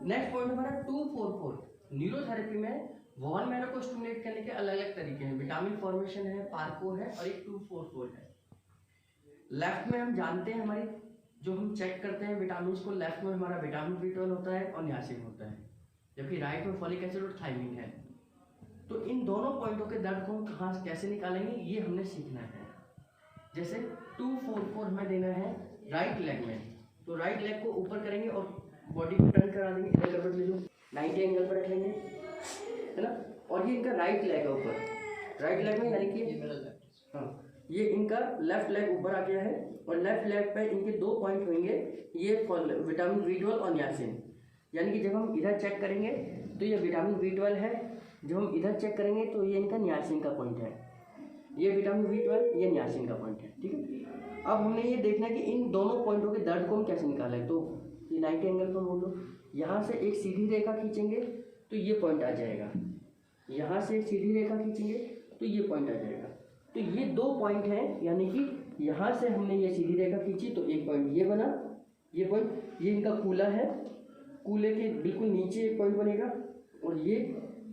Next point हमारा 244। Neurotherapy में von marrow को स्टिमुलेट करने के अलग अलग तरीके हैं। विटामिन फॉर्मेशन है, पार्को है और एक 244 है। लेफ्ट में हम जानते हैं हमारी जो हम चेक करते हैं विटामिन को, लेफ्ट में हमारा विटामिन B12 होता है और नियासिन होता है, जबकि राइट में फॉलिक एसिड और थायमिन है। तो इन दोनों पॉइंटों के दर्द को हम कहाँ कैसे निकालेंगे ये हमने सीखना है। जैसे 244 हमें देना है राइट लेग में, तो राइट लेग को ऊपर करेंगे और बॉडी को टर्न करा देंगे, इधर करवट ले लो, 90 एंगल पर रख लेंगे, है ना। और ये इनका राइट लेग है ऊपर, राइट लेग में यानी कि हाँ ये इनका लेफ्ट लेग ऊपर आ गया है और लेफ्ट लेग पे इनके 2 पॉइंट होंगे, ये विटामिन B12 और नियासिन। यानी कि जब हम इधर चेक करेंगे तो ये विटामिन B12 है, जब हम इधर चेक करेंगे तो ये इनका नियासिन का पॉइंट है। ये विटामिन B12, ये नियासिन का पॉइंट है, ठीक है। अब हमने ये देखना है कि इन दोनों पॉइंटों के दर्द को हम कैसे निकालें। तो ये 90 एंगल पर बोल लो, यहाँ से एक सीधी रेखा खींचेंगे तो ये पॉइंट आ जाएगा, यहाँ से एक सीधी रेखा खींचेंगे तो ये पॉइंट आ जाएगा। तो ये 2 पॉइंट हैं, यानी कि यहाँ से हमने ये सीधी रेखा खींची तो एक पॉइंट ये बना, ये पॉइंट ये इनका कूला है, कूले के बिल्कुल नीचे एक पॉइंट बनेगा और ये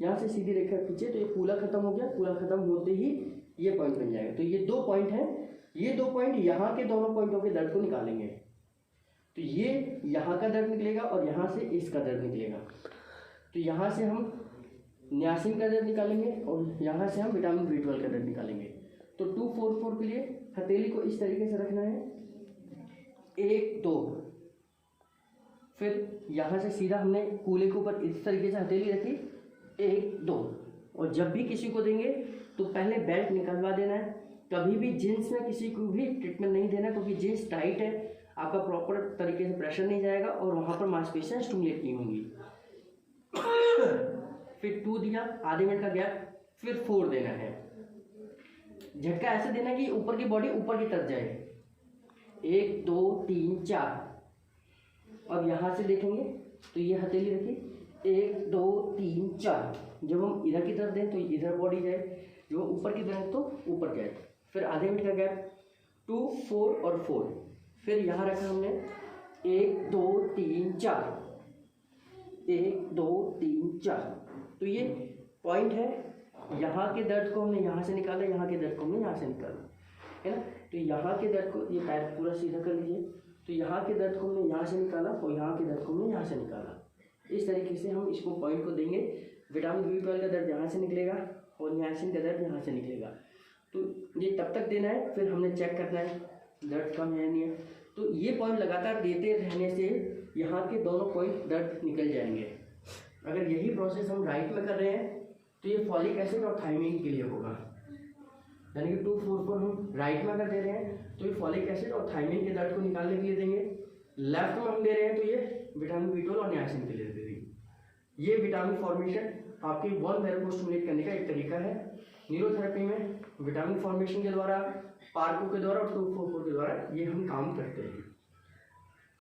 यहाँ से सीधी रेखा खींचे तो ये कूला खत्म हो गया, कूला खत्म होते ही ये पॉइंट बन जाएगा। तो ये 2 पॉइंट हैं, ये 2 पॉइंट यहाँ के दोनों पॉइंटों के दर्द को निकालेंगे। तो ये यहाँ का दर्द निकलेगा और यहाँ से इसका दर्द निकलेगा। तो यहाँ से हम नियासिन का दर्द निकालेंगे और यहाँ से हम विटामिन B12 का दर्द निकालेंगे। तो 244 के लिए हथेली को इस तरीके से रखना है, 1 2, फिर यहाँ से सीधा हमने कूले के ऊपर इस तरीके से हथेली रखी, 1 2। और जब भी किसी को देंगे तो पहले बेल्ट निकलवा देना है। कभी भी जींस में किसी को भी ट्रीटमेंट नहीं देना, क्योंकि जींस टाइट है, आपका प्रॉपर तरीके से प्रेशर नहीं जाएगा और वहाँ पर मांसपेशियाँ स्टिमुलेट नहीं होंगी। फिर 2 दिया, आधे मिनट का गैप, फिर 4 देना है। झटका ऐसे देना कि ऊपर की बॉडी ऊपर की तरफ जाए, 1 2 3 4। अब यहाँ से देखेंगे तो ये हथेली रखी, 1 2 3 4। जब हम इधर की तरफ दें तो इधर बॉडी जाए, जब ऊपर की तरफ तो ऊपर जाए। फिर आधे मिनट का गैप, 2 4 और 4। फिर यहाँ रखा हमने 1 2 3 4, 1 2 3 4। तो ये पॉइंट है, यहाँ के दर्द को हमने यहाँ से निकाला, यहाँ के दर्द को हमने यहाँ से निकाला, है ना। तो यहाँ के दर्द को, ये पैर पूरा सीधा कर लीजिए, तो यहाँ के दर्द को हमने यहाँ से निकाला और यहाँ के दर्द को हमने यहाँ से निकाला। इस तरीके से हम इसको पॉइंट को देंगे। विटामिन B12 का दर्द यहाँ से निकलेगा और नियासिन का दर्द यहाँ से निकलेगा। तो ये तब तक देना है, फिर हमने चेक करना है दर्द कम है नहीं है। तो ये पॉइंट लगातार देते रहने से यहाँ के दोनों पॉइंट दर्द निकल जाएंगे। अगर यही प्रोसेस हम राइट में कर रहे हैं तो ये फॉलिक एसिड और थायमिन के लिए होगा। यानी कि 244 हम राइट में अगर दे रहे हैं तो ये फॉलिक एसिड और थायमिन के दर्द को निकालने के लिए देंगे। लेफ्ट में हम दे रहे हैं तो ये विटामिन B12 और नियासिन के लिए दे देंगे। ये विटामिन फॉर्मेशन आपके वॉन मैरो को स्टिमुलेट करने का एक तरीका है। न्यूरोथेरेपी में विटामिन फॉर्मेशन के द्वारा, पार्को के द्वारा और 244 के द्वारा ये हम काम करते हैं।